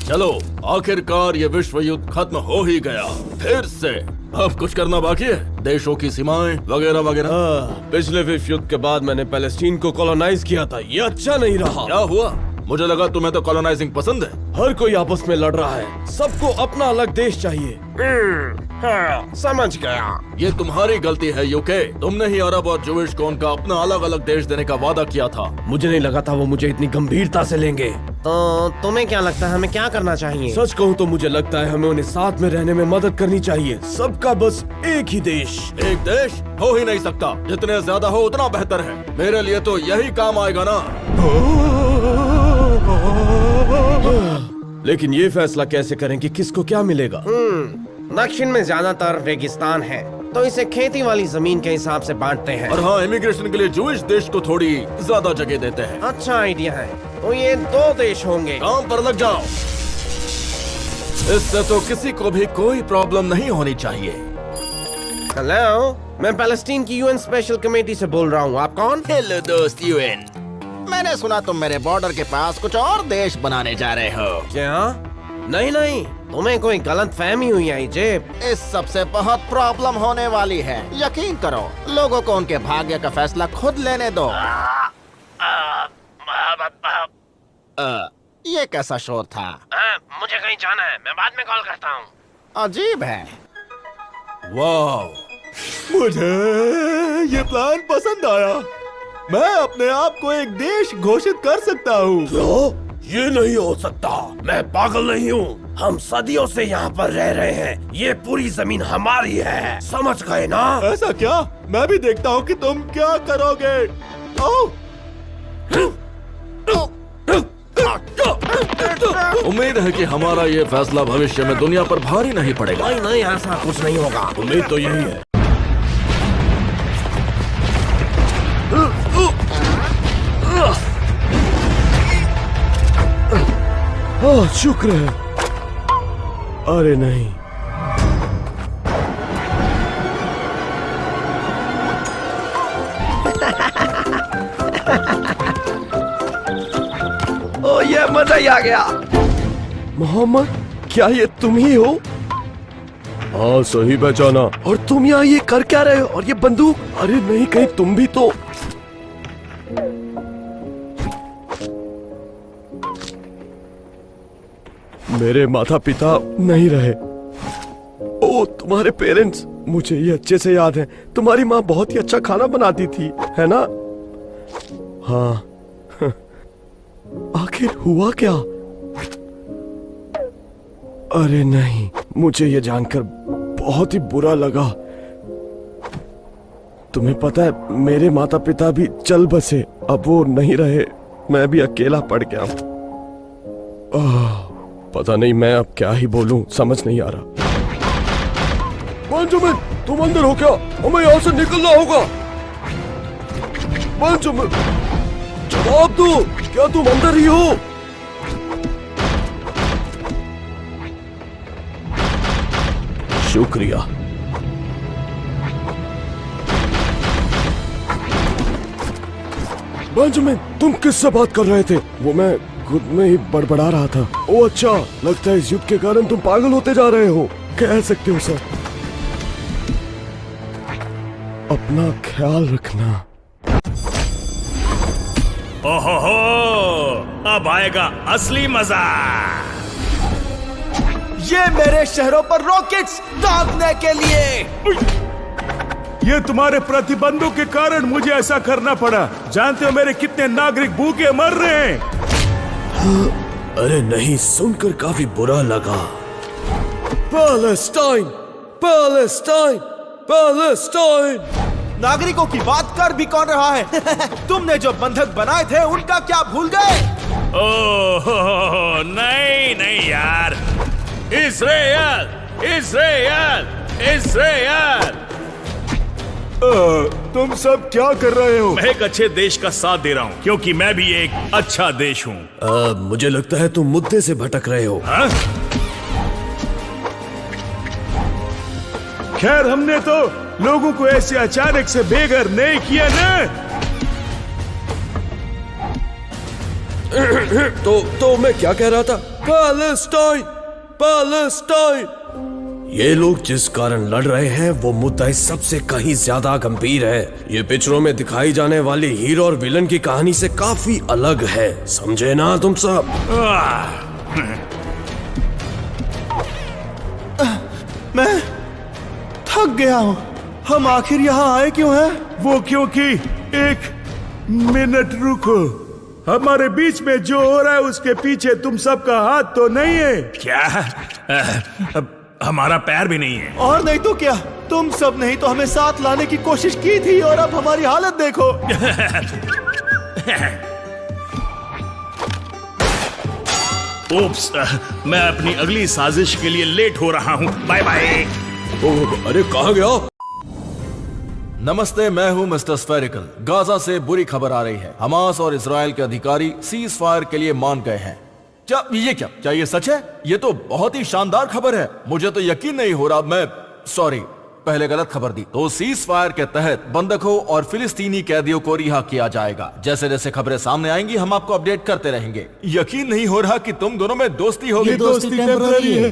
चलो, आखिरकार ये विश्व युद्ध खत्म हो ही गया। फिर से अब कुछ करना बाकी है, देशों की सीमाएं वगैरह वगैरह। पिछले विश्व युद्ध के बाद मैंने पैलेस्टीन को कॉलोनाइज किया था, ये अच्छा नहीं रहा। क्या हुआ? मुझे लगा तुम्हें तो कॉलोनाइजिंग पसंद है। हर कोई आपस में लड़ रहा है, सबको अपना अलग देश चाहिए। हाँ, समझ गया। ये तुम्हारी गलती है यूके। तुमने ही अरब और जूश को उनका अपना अलग अलग देश देने का वादा किया था। मुझे नहीं लगा था वो मुझे इतनी गंभीरता से लेंगे। तो तुम्हें क्या लगता है हमें क्या करना चाहिए? सच कहूँ तो मुझे लगता है हमें उन्हें साथ में रहने में मदद करनी चाहिए। सबका बस एक ही देश। एक देश हो ही नहीं सकता, जितने ज्यादा हो उतना बेहतर है। मेरे लिए तो यही काम आएगा ना। लेकिन ये फैसला कैसे करें कि किसको क्या मिलेगा? दक्षिण में ज्यादातर रेगिस्तान है, तो इसे खेती वाली जमीन के हिसाब से बांटते हैं। और हाँ, इमिग्रेशन के लिए जूश देश को थोड़ी ज्यादा जगह देते हैं। अच्छा आइडिया है। तो ये 2 देश होंगे। काम पर लग जाओ। इससे तो किसी को भी कोई प्रॉब्लम नहीं होनी चाहिए। हेलो, मैं पैलेस्टीन की यूएन स्पेशल कमेटी से बोल रहा हूँ। आप कौन? हेलो दोस्त यूएन। मैंने सुना तुम मेरे बॉर्डर के पास कुछ और देश बनाने जा रहे हो। क्या? नहीं नहीं, तुम्हें कोई गलत फहमी हुई है इजिप्ट। इस सबसे बहुत प्रॉब्लम होने वाली है। यकीन करो, लोगों को उनके भाग्य का फैसला खुद लेने दो। ये कैसा शोर था? मुझे कहीं जाना है, मैं बाद में कॉल करता हूँ। अजीब है। वाह, मुझे ये प्लान पसंद आया। मैं अपने आप को एक देश घोषित कर सकता हूँ। क्यों? ये नहीं हो सकता। मैं पागल नहीं हूँ। हम सदियों से यहाँ पर रह रहे हैं। ये पूरी जमीन हमारी है, समझ गए ना? ऐसा क्या? मैं भी देखता हूँ कि तुम क्या करोगे। उम्मीद है कि हमारा ये फैसला भविष्य में दुनिया पर भारी नहीं पड़ेगा। नहीं नहीं, ऐसा कुछ नहीं होगा। उम्मीद तो यही है। शुक्र है। अरे नहीं, ओ ये मजा ही आ गया। मोहम्मद, क्या ये तुम ही हो? हाँ, सही पहचाना। और तुम यहाँ ये कर क्या रहे हो? और ये बंदूक? अरे नहीं, कहीं तुम भी तो। मेरे माता पिता नहीं रहे। ओ, तुम्हारे पेरेंट्स, मुझे ये अच्छे से याद है। तुम्हारी माँ बहुत ही अच्छा खाना बनाती थी, है ना? हाँ। आखिर हुआ क्या? अरे नहीं, मुझे ये जानकर बहुत ही बुरा लगा। तुम्हें पता है, मेरे माता पिता भी चल बसे। अब वो नहीं रहे, मैं भी अकेला पड़ गया। पता नहीं मैं अब क्या ही बोलूं, समझ नहीं आ रहा। बेंजामिन, तुम अंदर हो क्या? हमें यहाँ से निकलना होगा। बेंजामिन, जवाब दो, क्या तुम अंदर ही हो? शुक्रिया। बेंजामिन, तुम किससे बात कर रहे थे? वो मैं खुद में ही बड़बड़ा रहा था। ओ अच्छा, लगता है इस युद्ध के कारण तुम पागल होते जा रहे हो। कह सकते हो सर। अपना ख्याल रखना। ओहो, अब आएगा असली मजा। ये मेरे शहरों पर रॉकेट्स दागने के लिए। ये तुम्हारे प्रतिबंधों के कारण मुझे ऐसा करना पड़ा। जानते हो मेरे कितने नागरिक भूखे मर रहे हैं? अरे नहीं, सुनकर काफी बुरा लगा। Palestine, Palestine, Palestine. नागरिकों की बात कर भी कौन रहा है? तुमने जो बंधक बनाए थे उनका क्या भूल गए? ओह नहीं नहीं यार, इस्राएल, इस्राएल, इस्राएल। तुम सब क्या कर रहे हो? मैं एक अच्छे देश का साथ दे रहा हूँ, क्योंकि मैं भी एक अच्छा देश हूँ। मुझे लगता है तुम मुद्दे से भटक रहे हो। हाँ? खैर, हमने तो लोगों को ऐसे अचानक से बेघर नहीं किया ना। तो मैं क्या कह रहा था? Palestine, Palestine. ये लोग जिस कारण लड़ रहे हैं वो मुद्दा इस सबसे कहीं ज्यादा गंभीर है। ये पिक्चरों में दिखाई जाने वाली हीरो और विलन की कहानी से काफी अलग है, समझे ना तुम सब? मैं थक गया हूँ। हम आखिर यहाँ आए क्यों हैं? वो क्योंकि एक मिनट रुको, हमारे बीच में जो हो रहा है उसके पीछे तुम सबका हाथ तो नहीं है क्या? हमारा पैर भी नहीं है। और नहीं तो क्या, तुम सब नहीं तो हमें साथ लाने की कोशिश की थी और अब हमारी हालत देखो। ओप्स, मैं अपनी अगली साजिश के लिए लेट हो रहा हूँ। Bye bye. अरे कहाँ गया? नमस्ते, मैं हूं मिस्टर स्फेरिकल। गाजा से बुरी खबर आ रही है। हमास और इजराइल के अधिकारी सीज फायर के लिए मान गए हैं। क्या ये सच है? ये तो बहुत ही शानदार खबर है। मुझे तो यकीन नहीं हो रहा। सॉरी, पहले गलत खबर दी। तो सीज फायर के तहत बंधकों और फिलिस्तीनी कैदियों को रिहा किया जाएगा। जैसे जैसे खबरें सामने आएंगी हम आपको अपडेट करते रहेंगे। यकीन नहीं हो रहा कि तुम दोनों में दोस्ती होगी। दोस्ती टेम्पररी है।